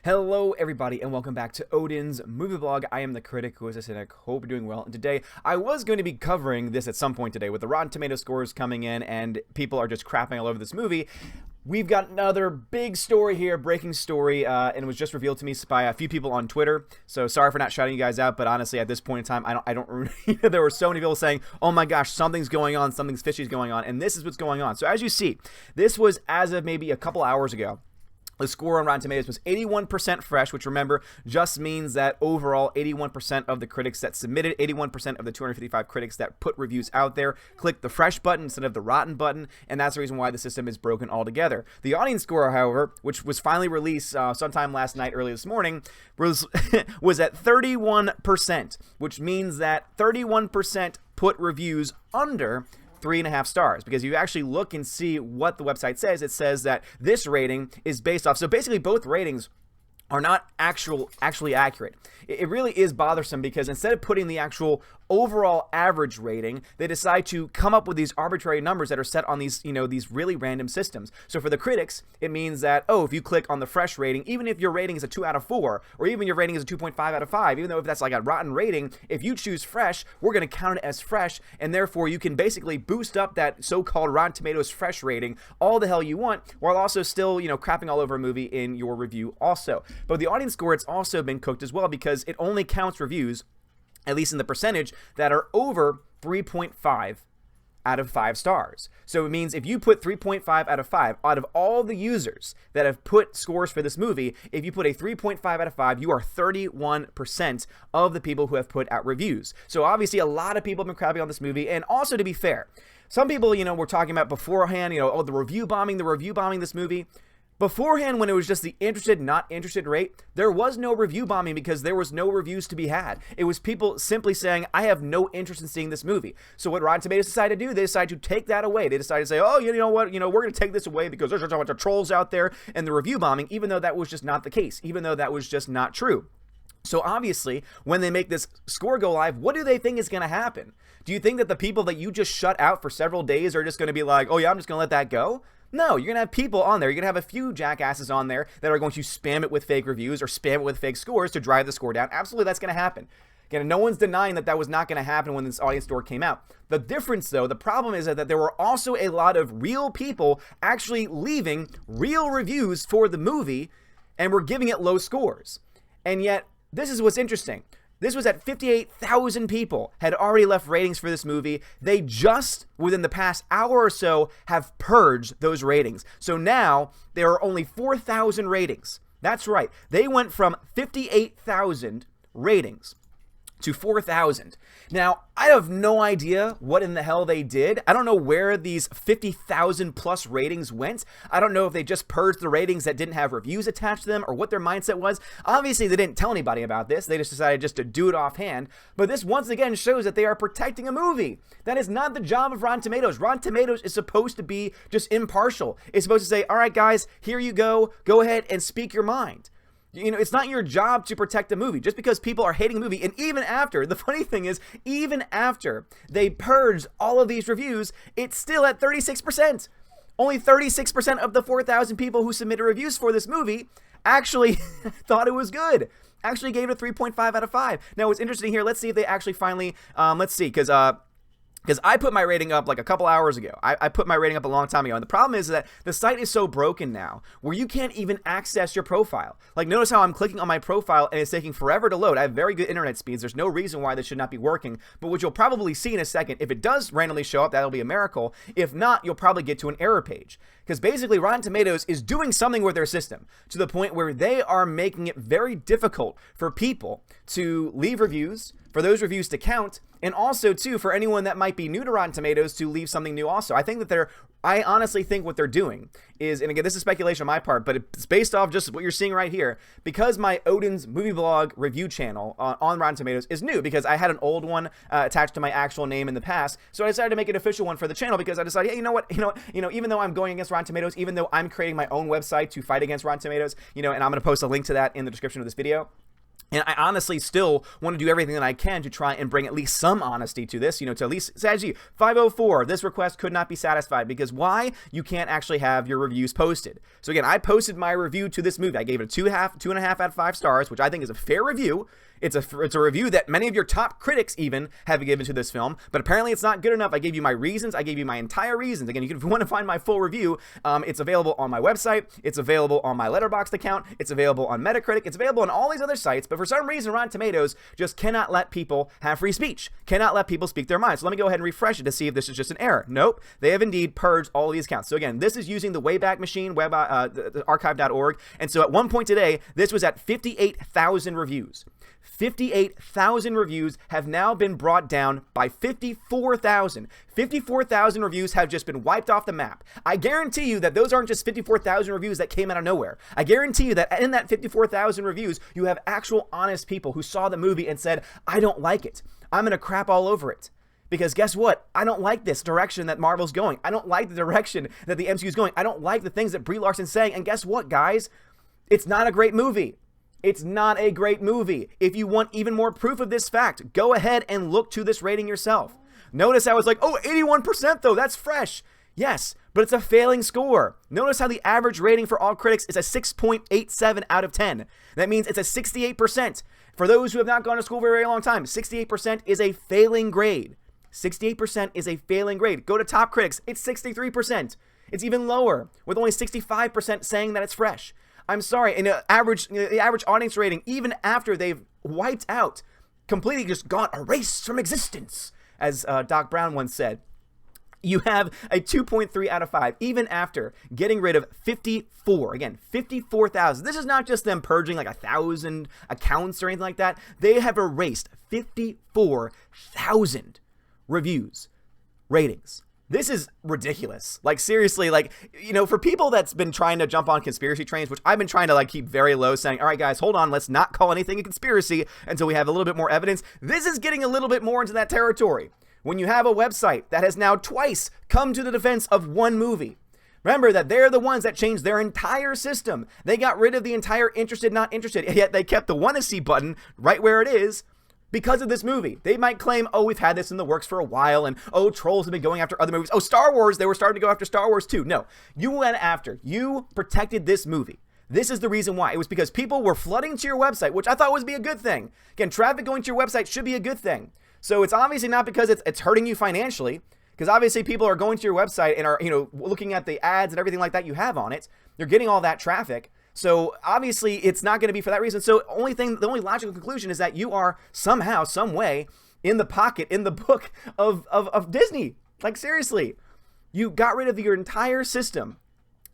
Hello everybody and welcome back to Odin's Movie Blog. I am the critic who is a cynic. Hope you're doing well. And today, I was going to be covering this at some point today with the Rotten Tomato scores coming in and people are just crapping all over this movie. We've got another big story here, breaking story, and it was just revealed to me by a few people on Twitter. So sorry for not shouting you guys out, but honestly, at this point in time, I don't there were so many people saying, "Oh my gosh, something's going on, something's fishy is going on," and this is what's going on. So as you see, this was as of maybe a couple hours ago. The score on Rotten Tomatoes was 81% fresh, which remember just means that overall 81% of the critics that submitted, 81% of the 255 critics that put reviews out there, clicked the fresh button instead of the rotten button, and that's the reason why the system is broken altogether. The audience score, however, which was finally released sometime last night, early this morning, was at 31%, which means that 31% put reviews under 3.5 stars, because you actually look and see what the website says. It says that this rating is based off, so basically both ratings are not actually accurate. It really is bothersome because instead of putting the actual overall average rating, they decide to come up with these arbitrary numbers that are set on these, these really random systems. So for the critics, it means that, oh, if you click on the fresh rating, even if your rating is a 2 out of 4, or even your rating is a 2.5 out of 5, even though if that's like a rotten rating, if you choose fresh, we're going to count it as fresh, and therefore you can basically boost up that so-called Rotten Tomatoes fresh rating all the hell you want, while also still, crapping all over a movie in your review also. But the audience score, it's also been cooked as well because it only counts reviews, at least in the percentage, that are over 3.5 out of 5 stars. So it means if you put 3.5 out of 5, out of all the users that have put scores for this movie, if you put a 3.5 out of 5, you are 31% of the people who have put out reviews. So obviously a lot of people have been crapping on this movie, and also to be fair, some people, were talking about beforehand, oh, the review bombing this movie. Beforehand, when it was just the interested, not interested rate, there was no review bombing because there was no reviews to be had. It was people simply saying, I have no interest in seeing this movie. So what Rotten Tomatoes decided to do, they decided to take that away. They decided to say, oh, you know what, we're going to take this away because there's a bunch of trolls out there and the review bombing, even though that was just not the case, even though that was just not true. So obviously, when they make this score go live, what do they think is going to happen? Do you think that the people that you just shut out for several days are just going to be like, oh yeah, I'm just going to let that go? No, you're going to have people on there. You're going to have a few jackasses on there that are going to spam it with fake reviews or spam it with fake scores to drive the score down. Absolutely, that's going to happen. Again, no one's denying that that was not going to happen when this audience score came out. The difference, though, the problem is that there were also a lot of real people actually leaving real reviews for the movie and were giving it low scores. And yet, this is what's interesting. This was at 58,000 people had already left ratings for this movie. They just, within the past hour or so, have purged those ratings. So now, there are only 4,000 ratings. That's right. They went from 58,000 ratings to 4,000. Now, I have no idea what in the hell they did. I don't know where these 50,000 plus ratings went. I don't know if they just purged the ratings that didn't have reviews attached to them or what their mindset was. Obviously, they didn't tell anybody about this. They just decided just to do it offhand. But this once again shows that they are protecting a movie. That is not the job of Rotten Tomatoes. Rotten Tomatoes is supposed to be just impartial. It's supposed to say, all right, guys, here you go. Go ahead and speak your mind. It's not your job to protect a movie just because people are hating a movie. And even after, the funny thing is, even after they purged all of these reviews, it's still at 36%. Only 36% of the 4,000 people who submitted reviews for this movie actually thought it was good. Actually gave it a 3.5 out of 5. Now, what's interesting here, let's see if they actually finally, because I put my rating up like a couple hours ago. I put my rating up a long time ago. And the problem is that the site is so broken now where you can't even access your profile. Like, notice how I'm clicking on my profile and it's taking forever to load. I have very good internet speeds. There's no reason why this should not be working. But what you'll probably see in a second, if it does randomly show up, that'll be a miracle. If not, you'll probably get to an error page. Because basically, Rotten Tomatoes is doing something with their system to the point where they are making it very difficult for people to leave reviews, for those reviews to count, and also, too, for anyone that might be new to Rotten Tomatoes to leave something new also. I honestly think what they're doing is, and again, this is speculation on my part, but it's based off just what you're seeing right here, because my Odin's Movie Blog review channel on Rotten Tomatoes is new, because I had an old one attached to my actual name in the past, so I decided to make an official one for the channel because I decided, hey, you know what, even though I'm going against Rotten Tomatoes, even though I'm creating my own website to fight against Rotten Tomatoes, and I'm going to post a link to that in the description of this video. And I honestly still want to do everything that I can to try and bring at least some honesty to this, to at least say, gee, 504, this request could not be satisfied because why? You can't actually have your reviews posted. So again, I posted my review to this movie. I gave it a 2.5 out of 5 stars, which I think is a fair review. It's a review that many of your top critics even have given to this film, but apparently it's not good enough. I gave you my reasons. I gave you my entire reasons. Again, if you want to find my full review, it's available on my website. It's available on my Letterboxd account. It's available on Metacritic. It's available on all these other sites, but for some reason, Rotten Tomatoes just cannot let people have free speech, cannot let people speak their minds. So let me go ahead and refresh it to see if this is just an error. Nope, they have indeed purged all of these accounts. So again, this is using the Wayback Machine, archive.org, and so at one point today, this was at 58,000 reviews. 58,000 reviews have now been brought down by 54,000. 54,000 reviews have just been wiped off the map. I guarantee you that those aren't just 54,000 reviews that came out of nowhere. I guarantee you that in that 54,000 reviews, you have actual honest people who saw the movie and said, I don't like it. I'm going to crap all over it. Because guess what? I don't like this direction that Marvel's going. I don't like the direction that the MCU is going. I don't like the things that Brie Larson's saying. And guess what, guys? It's not a great movie. It's not a great movie. If you want even more proof of this fact, go ahead and look to this rating yourself. Notice I was like, oh, 81% though, that's fresh. Yes, but it's a failing score. Notice how the average rating for all critics is a 6.87 out of 10. That means it's a 68%. For those who have not gone to school for a very long time, 68% is a failing grade. 68% is a failing grade. Go to Top Critics, it's 63%. It's even lower, with only 65% saying that it's fresh. I'm sorry, and the average audience rating, even after they've wiped out, completely just got erased from existence, as Doc Brown once said, you have a 2.3 out of 5, even after getting rid of 54,000. This is not just them purging like 1,000 accounts or anything like that. They have erased 54,000 reviews, ratings. This is ridiculous. Like, seriously, like, for people that's been trying to jump on conspiracy trains, which I've been trying to, keep very low, saying, all right, guys, hold on, let's not call anything a conspiracy until we have a little bit more evidence. This is getting a little bit more into that territory. When you have a website that has now twice come to the defense of one movie, remember that they're the ones that changed their entire system. They got rid of the entire interested, not interested, yet they kept the want to see button right where it is. Because of this movie. They might claim, oh, we've had this in the works for a while, and oh, trolls have been going after other movies. Oh, Star Wars, they were starting to go after Star Wars too. No, you protected this movie. This is the reason why. It was because people were flooding to your website, which I thought would be a good thing. Again, traffic going to your website should be a good thing. So it's obviously not because it's hurting you financially, because obviously people are going to your website and are, looking at the ads and everything like that you have on it. You're getting all that traffic. So obviously it's not going to be for that reason. So the only logical conclusion is that you are somehow, some way in the pocket, in the book of Disney. Like, seriously, you got rid of your entire system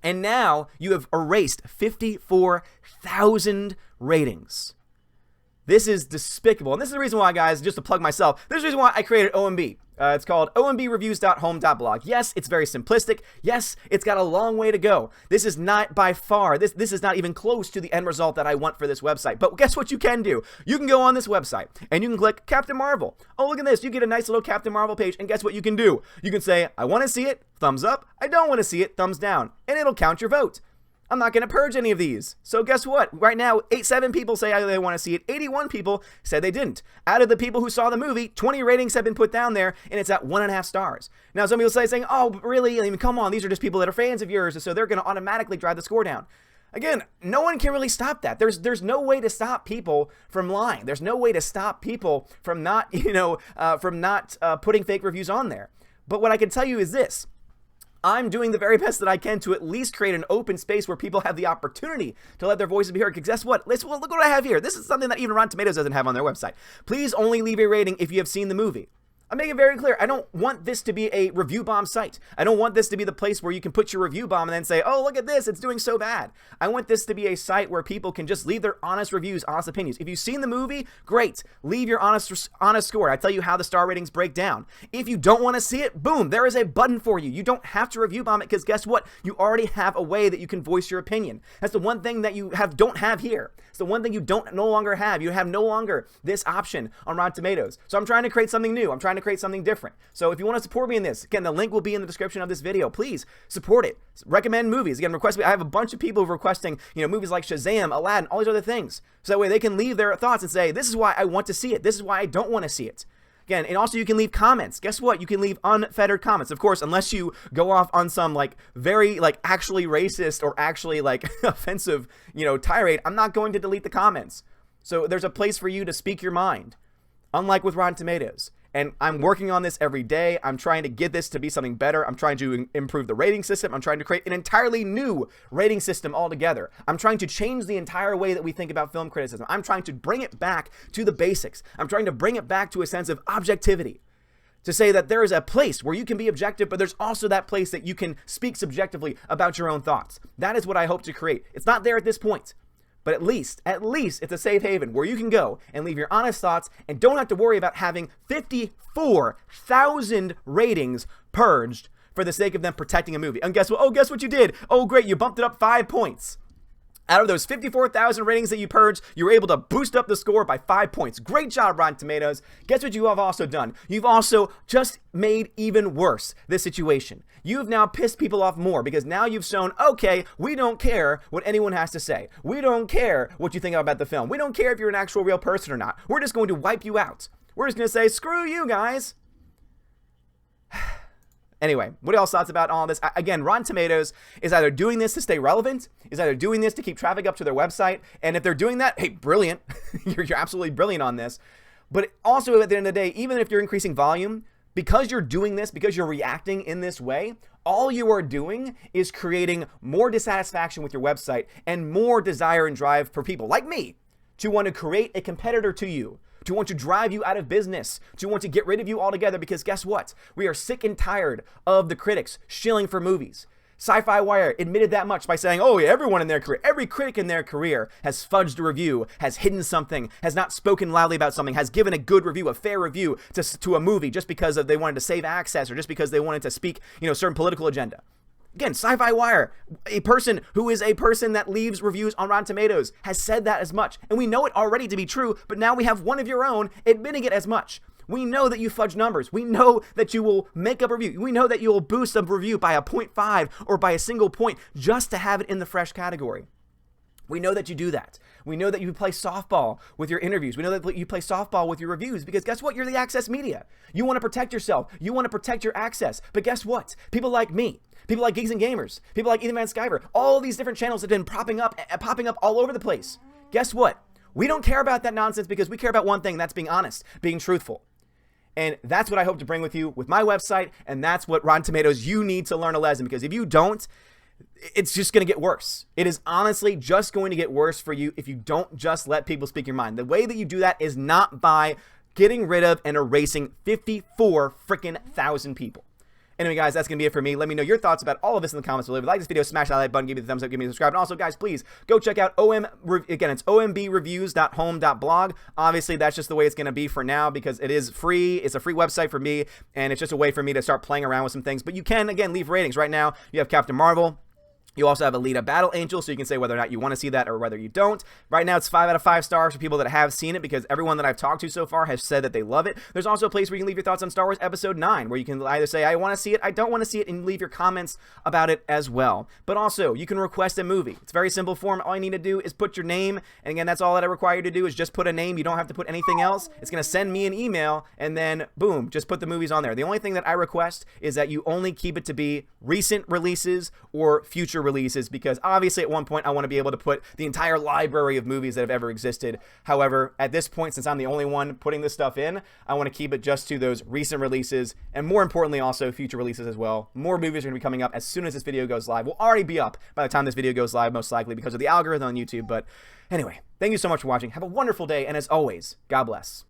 and now you have erased 54,000 ratings. This is despicable. And this is the reason why, guys, just to plug myself, this is the reason why I created OMB. It's called ombreviews.home.blog. Yes, it's very simplistic. Yes, it's got a long way to go. This is not by far, this is not even close to the end result that I want for this website. But guess what you can do? You can go on this website and you can click Captain Marvel. Oh, look at this. You get a nice little Captain Marvel page. And guess what you can do? You can say, I want to see it, thumbs up. I don't want to see it, thumbs down. And it'll count your vote. I'm not going to purge any of these. So guess what? Right now, 87 people say they want to see it. 81 people said they didn't. Out of the people who saw the movie, 20 ratings have been put down there, and it's at 1.5 stars. Now, some people saying, oh, really? I mean, come on, these are just people that are fans of yours, so they're going to automatically drive the score down. Again, no one can really stop that. There's no way to stop people from lying. There's no way to stop people from not, putting fake reviews on there. But what I can tell you is this. I'm doing the very best that I can to at least create an open space where people have the opportunity to let their voices be heard. Because guess what? Look what I have here. This is something that even Rotten Tomatoes doesn't have on their website. Please only leave a rating if you have seen the movie. I make it very clear. I don't want this to be a review bomb site. I don't want this to be the place where you can put your review bomb and then say, oh, look at this, it's doing so bad. I want this to be a site where people can just leave their honest reviews, honest opinions. If you've seen the movie, great. Leave your honest score. I tell you how the star ratings break down. If you don't want to see it, boom, there is a button for you. You don't have to review bomb it because guess what? You already have a way that you can voice your opinion. That's the one thing that you don't have here. It's the one thing you no longer have. You have no longer this option on Rotten Tomatoes. So I'm trying to create something new. I'm trying trying to create something different. So if you want to support me in this, again, the link will be in the description of this video. Please support it. Recommend movies. Again, request me. I have a bunch of people requesting, movies like Shazam, Aladdin, all these other things. So that way they can leave their thoughts and say, this is why I want to see it. This is why I don't want to see it. Again, and also you can leave comments. Guess what? You can leave unfettered comments. Of course, unless you go off on some very actually racist or actually offensive, tirade, I'm not going to delete the comments. So there's a place for you to speak your mind, unlike with Rotten Tomatoes. And I'm working on this every day. I'm trying to get this to be something better. I'm trying to improve the rating system. I'm trying to create an entirely new rating system altogether. I'm trying to change the entire way that we think about film criticism. I'm trying to bring it back to the basics. I'm trying to bring it back to a sense of objectivity. To say that there is a place where you can be objective, but there's also that place that you can speak subjectively about your own thoughts. That is what I hope to create. It's not there at this point. But at least it's a safe haven where you can go and leave your honest thoughts and don't have to worry about having 54,000 ratings purged for the sake of them protecting a movie. And guess what? Oh, guess what you did? Oh, great. You bumped it up 5 points. Out of those 54,000 ratings that you purged, you were able to boost up the score by 5 points. Great job, Rotten Tomatoes. Guess what you have also done? You've also just made even worse this situation. You've now pissed people off more because now you've shown, okay, we don't care what anyone has to say. We don't care what you think about the film. We don't care if you're an actual real person or not. We're just going to wipe you out. We're just going to say, screw you guys. Anyway, what else thoughts about all this? Again, Rotten Tomatoes is either doing this to stay relevant, is either doing this to keep traffic up to their website, and if they're doing that, hey, brilliant. You're absolutely brilliant on this. But also, at the end of the day, even if you're increasing volume, because you're doing this, because you're reacting in this way, all you are doing is creating more dissatisfaction with your website and more desire and drive for people like me to want to create a competitor to you, to want to drive you out of business, to want to get rid of you altogether, because guess what? We are sick and tired of the critics shilling for movies. Sci-Fi Wire admitted that much by saying, oh, yeah, everyone in their career, every critic in their career has fudged a review, has hidden something, has not spoken loudly about something, has given a good review, a fair review to a movie just because they wanted to save access or just because they wanted to speak, certain political agenda. Again, Sci-Fi Wire, a person who is a person that leaves reviews on Rotten Tomatoes, has said that as much. And we know it already to be true, but now we have one of your own admitting it as much. We know that you fudge numbers. We know that you will make up a review. We know that you will boost a review by a 0.5 or by a single point just to have it in the fresh category. We know that you do that. We know that you play softball with your interviews. We know that you play softball with your reviews because guess what? You're the access media. You want to protect yourself. You want to protect your access. But guess what? People like me, people like Geeks and Gamers, people like Ethan Van Sciver, all these different channels have been popping up all over the place. Guess what? We don't care about that nonsense because we care about one thing, that's being honest, being truthful. And that's what I hope to bring with you with my website, and that's what Rotten Tomatoes, you need to learn a lesson, because if you don't, it's just going to get worse. It is honestly just going to get worse for you if you don't just let people speak your mind. The way that you do that is not by getting rid of and erasing 54 freaking thousand people. Anyway, guys, that's going to be it for me. Let me know your thoughts about all of this in the comments below. If you like this video, smash that like button, give me the thumbs up, give me a subscribe. And also, guys, please go check out again, it's ombreviews.home.blog. Obviously, that's just the way it's going to be for now because it is free. It's a free website for me, and it's just a way for me to start playing around with some things. But you can, again, leave ratings. Right now, you have Captain Marvel. You also have Alita Battle Angel, so you can say whether or not you want to see that or whether you don't. Right now, it's 5 out of 5 stars for people that have seen it because everyone that I've talked to so far has said that they love it. There's also a place where you can leave your thoughts on Star Wars Episode 9, where you can either say, I want to see it, I don't want to see it, and leave your comments about it as well. But also, you can request a movie. It's a very simple form. All you need to do is put your name, and again, that's all that I require you to do is just put a name. You don't have to put anything else. It's going to send me an email, and then, boom, just put the movies on there. The only thing that I request is that you only keep it to be recent releases or future releases, because obviously at one point I want to be able to put the entire library of movies that have ever existed. However, at this point, since I'm the only one putting this stuff in, I want to keep it just to those recent releases, and more importantly also future releases as well. More movies are going to be coming up as soon as this video goes live. Will already be up by the time this video goes live, most likely because of the algorithm on YouTube. But anyway, thank you so much for watching. Have a wonderful day, and as always, God bless.